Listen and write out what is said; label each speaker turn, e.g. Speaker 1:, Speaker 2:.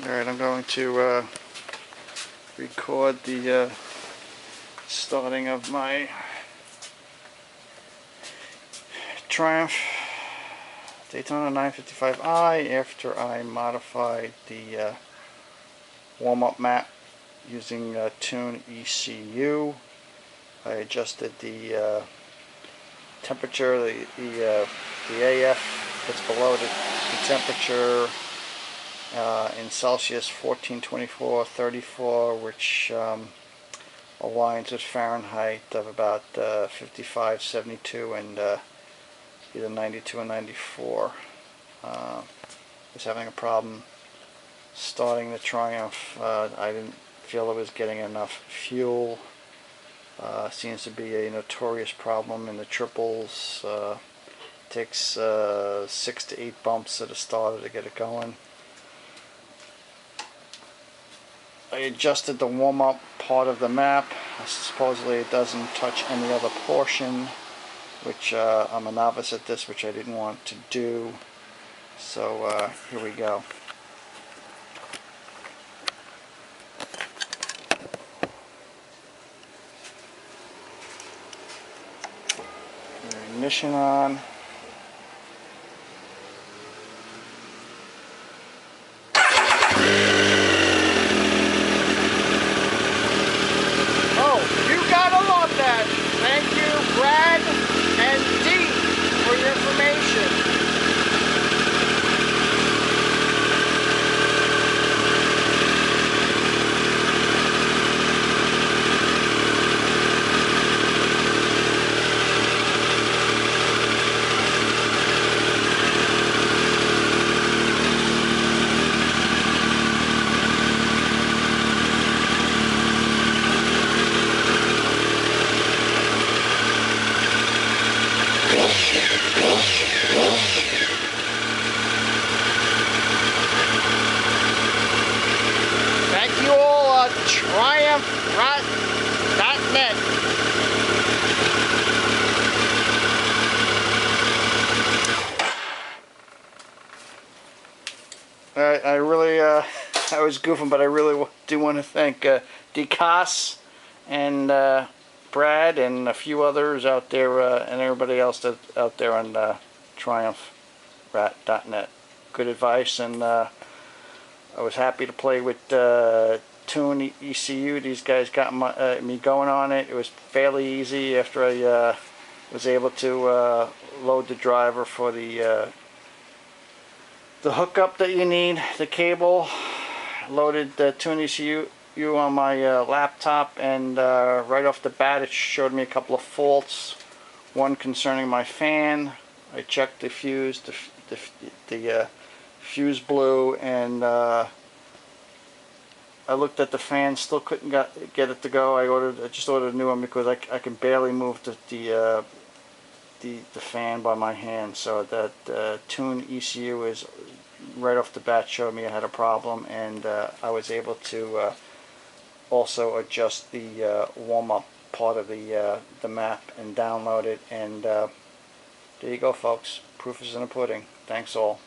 Speaker 1: Alright, I'm going to record the starting of my Triumph Daytona 955i after I modified the warm-up map using TuneECU. I adjusted the temperature, the AF that's below the temperature in Celsius 1424-34, which aligns with Fahrenheit of about 55-72 and either 92 and 94. Was having a problem starting the Triumph. I didn't feel it was getting enough fuel. Seems to be a notorious problem in the triples. Takes 6 to 8 bumps at a starter to get it going. I adjusted the warm-up part of the map. Supposedly it doesn't touch any other portion, which I'm a novice at this, which I didn't want to do. So here we go. Ignition on. Thank you, Brad and Dee, for your information. Thank you all, TriumphRat.net. I really, I was goofing, but I really do want to thank DeCas and Brad and a few others out there, and everybody else that's out there on TriumphRat.net. Good advice, and I was happy to play with TuneECU. These guys got me going on it. It was fairly easy after I was able to load the driver for the hookup that you need, the cable. Loaded the TuneECU on my laptop, and right off the bat it showed me a couple of faults. One concerning my fan. I checked the fuse, the fuse blew, and I looked at the fan, still couldn't get it to go. I just ordered a new one because I can barely move the fan by my hand. So that TuneECU is right off the bat showed me I had a problem, and I was able to also adjust the warm-up part of the map and download it, and there you go, folks. Proof is in the pudding. Thanks all.